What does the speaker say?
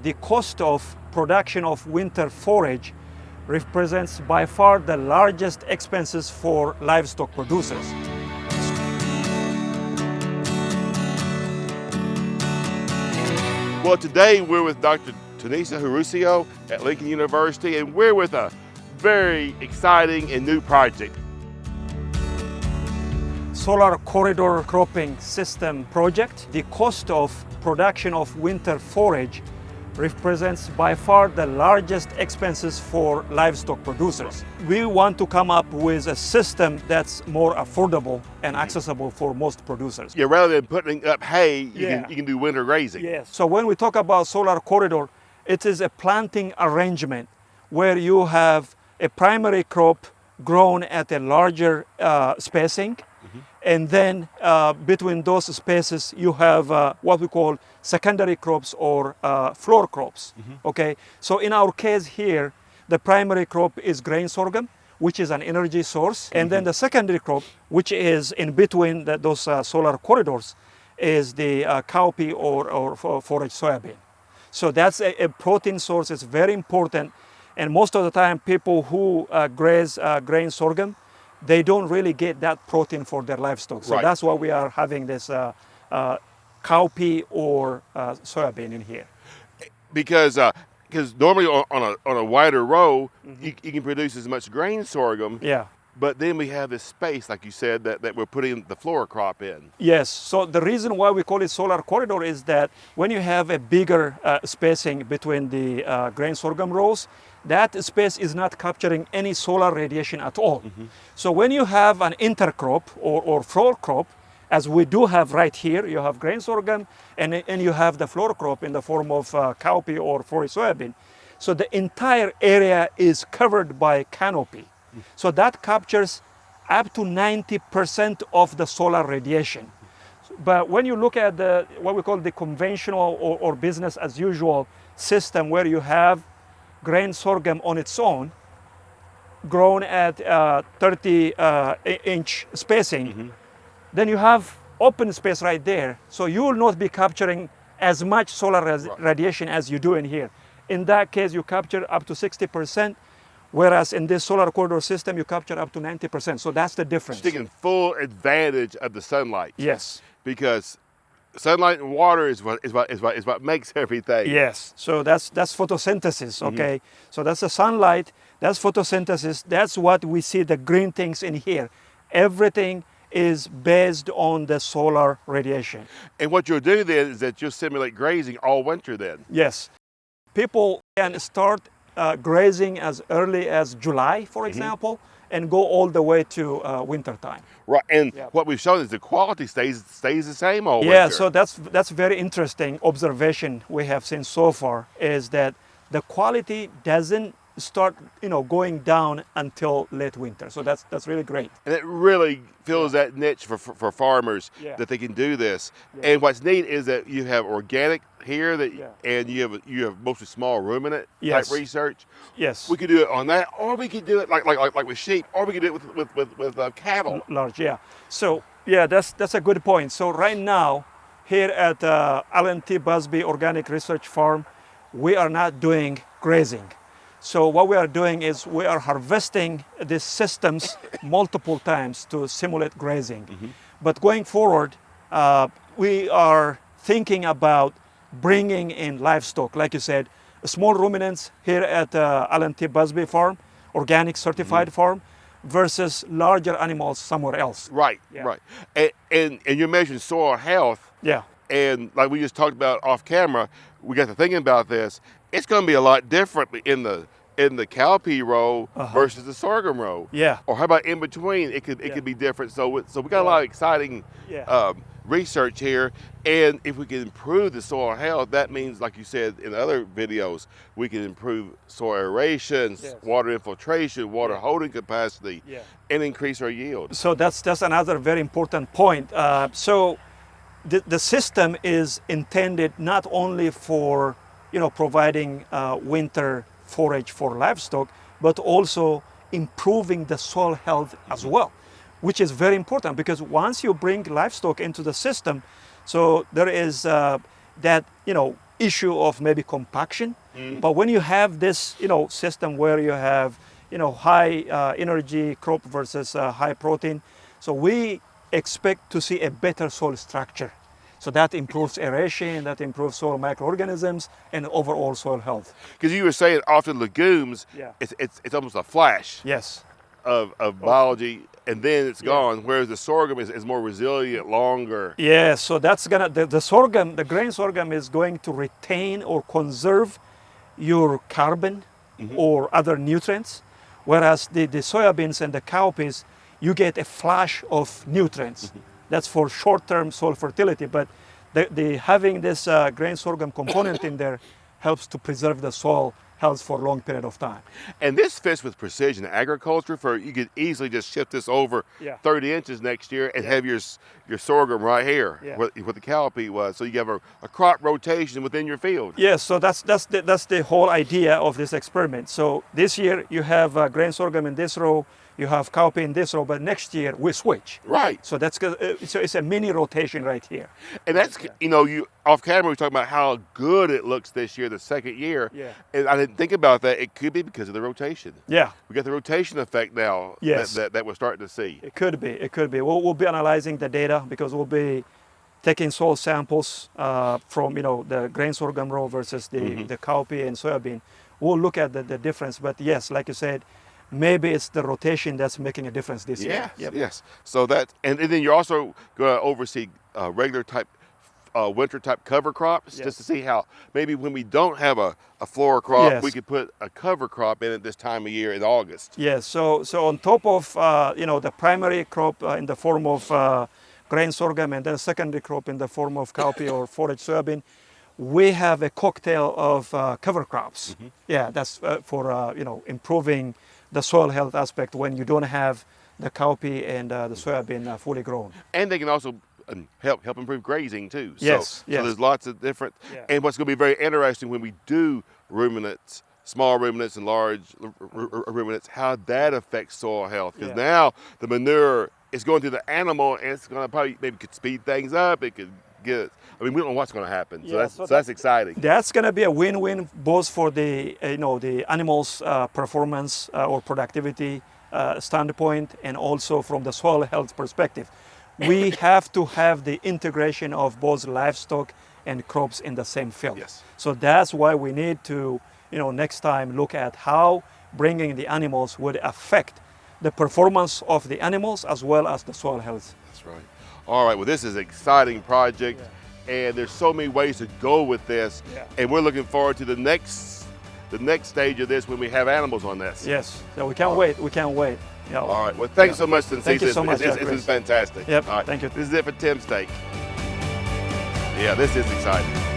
The cost of production of winter forage represents by far the largest expenses for livestock producers. Well, today we're with Dr. Hurisso at Lincoln University, and we're with a very exciting and new project. Solar corridor cropping system project. The cost of production of winter forage represents by far the largest expenses for livestock producers. We want to come up with a system that's more affordable and accessible for most producers. Yeah, rather than putting up hay, you can do winter grazing. Yes. So when we talk about solar corridor, it is a planting arrangement where you have a primary crop grown at a larger spacing. And then between those spaces, you have what we call secondary crops or floor crops. Okay, so in our case here, the primary crop is grain sorghum, which is an energy source. And then the secondary crop, which is in between those solar corridors, is the cowpea or forage soybean. So that's a protein source. It's very important. And most of the time, people who graze grain sorghum, they don't really get that protein for their livestock. So that's why we are having this cowpea or soybean in here. Because normally on a wider row, you can produce as much grain sorghum. Yeah. But then we have this space, like you said, that we're putting the floor crop in. Yes. So the reason why we call it solar corridor is that when you have a bigger spacing between the grain sorghum rows, that space is not capturing any solar radiation at all. So when you have an intercrop or floor crop, as we do have right here, you have grain sorghum and you have the floor crop in the form of cowpea or forage soybean. So the entire area is covered by canopy. So that captures up to 90% of the solar radiation. But when you look at what we call the conventional or business as usual system, where you have grain sorghum on its own, grown at 30-inch spacing, then you have open space right there. So you will not be capturing as much solar radiation as you do in here. In that case, you capture up to 60%, whereas in this solar corridor system, you capture up to 90%. So that's the difference. Taking full advantage of the sunlight. Yes. Because sunlight and water is what makes everything. Yes. So that's photosynthesis. Okay. So that's the sunlight. That's photosynthesis. That's what we see the green things in here. Everything is based on the solar radiation. And what you'll do then is that you'll simulate grazing all winter then. Yes. People can start grazing as early as July, for example, and go all the way to winter time. Right, and what we've shown is the quality stays the same all winter. Yeah, so that's very interesting observation we have seen so far, is that the quality doesn't start going down until late winter. So that's really great. And it really fills that niche for farmers that they can do this. And what's neat is that you have organic here and you have mostly small ruminant type research. Yes. We could do it on that, or we could do it like with sheep, or we could do it with cattle. Large, yeah. So that's a good point. So right now here at L&T Busby Organic Research Farm, we are not doing grazing. So what we are doing is we are harvesting these systems multiple times to simulate grazing. But going forward, we are thinking about bringing in livestock, like you said, small ruminants here at L&T Busby Farm, organic certified farm, versus larger animals somewhere else. Right, right. And you're measuring soil health. Yeah. And like we just talked about off camera, we got to thinking about this. It's going to be a lot different in the cowpea row versus the sorghum row. Yeah. Or how about in between? It could be different. So we got a lot of exciting research here. And if we can improve the soil health, that means, like you said in other videos, we can improve soil aeration, water infiltration, water holding capacity, and increase our yield. So that's another very important point. So the system is intended not only for providing winter forage for livestock, but also improving the soil health as well, which is very important, because once you bring livestock into the system, so there is that issue of maybe compaction. But when you have this, system where you have, high energy crop versus high protein, so we expect to see a better soil structure. So that improves aeration, that improves soil microorganisms, and overall soil health. Because you were saying often legumes, Yeah. it's almost a flash Yes. of biology, and then it's gone. Whereas the sorghum is more resilient, longer. Yeah, so that's gonna, the sorghum, the grain sorghum is going to retain or conserve your carbon or other nutrients, whereas the soybeans and the cowpeas, you get a flash of nutrients. That's for short-term soil fertility, but the having this grain sorghum component in there helps to preserve the soil health for a long period of time. And this fits with precision agriculture. For you could easily just shift this over 30 inches next year and have your sorghum right here, where the cowpea was. So you have a crop rotation within your field. Yes, so that's the whole idea of this experiment. So this year you have grain sorghum in this row, you have cowpea in this row, but next year we switch. Right. So that's so it's a mini rotation right here. And that's you off camera we were talking about how good it looks this year, the second year. Yeah. And I didn't think about that. It could be because of the rotation. Yeah. We got the rotation effect now. Yes. That we're starting to see. It could be. It could be. We'll be analyzing the data because we'll be taking soil samples from the grain sorghum row versus the cowpea and soybean. We'll look at the difference. But yes, like you said, maybe it's the rotation that's making a difference this year. Yes. So that, and then you're also going to oversee regular type, winter type cover crops, just to see how maybe when we don't have a floor crop, we could put a cover crop in at this time of year in August. Yes. So on top of the primary crop in the form of grain sorghum and then a secondary crop in the form of cowpea or forage soybean, we have a cocktail of cover crops. Yeah, that's for improving the soil health aspect when you don't have the cowpea and the soybean fully grown. And they can also help improve grazing too. Yes, so there's lots of different, and what's going to be very interesting when we do ruminants, small ruminants and large ruminants, how that affects soil health. Because now the manure is going to the animal and it's going to probably maybe could speed things up. It could get, we don't know what's going to happen. So that's exciting. That's going to be a win-win both for the the animals' performance or productivity standpoint, and also from the soil health perspective. We have to have the integration of both livestock and crops in the same field. Yes. So that's why we need to next time look at how bringing the animals would affect the performance of the animals as well as the soil health. That's right. All right, well, this is an exciting project, and there's so many ways to go with this, and we're looking forward to the next stage of this when we have animals on this. Yes, so we can't wait. We can't wait. Yeah. All right, well, thanks so much, Sensei. Thank you so much. This is fantastic. Yep, All right. thank you. This is it for Tim's Take. Yeah, this is exciting.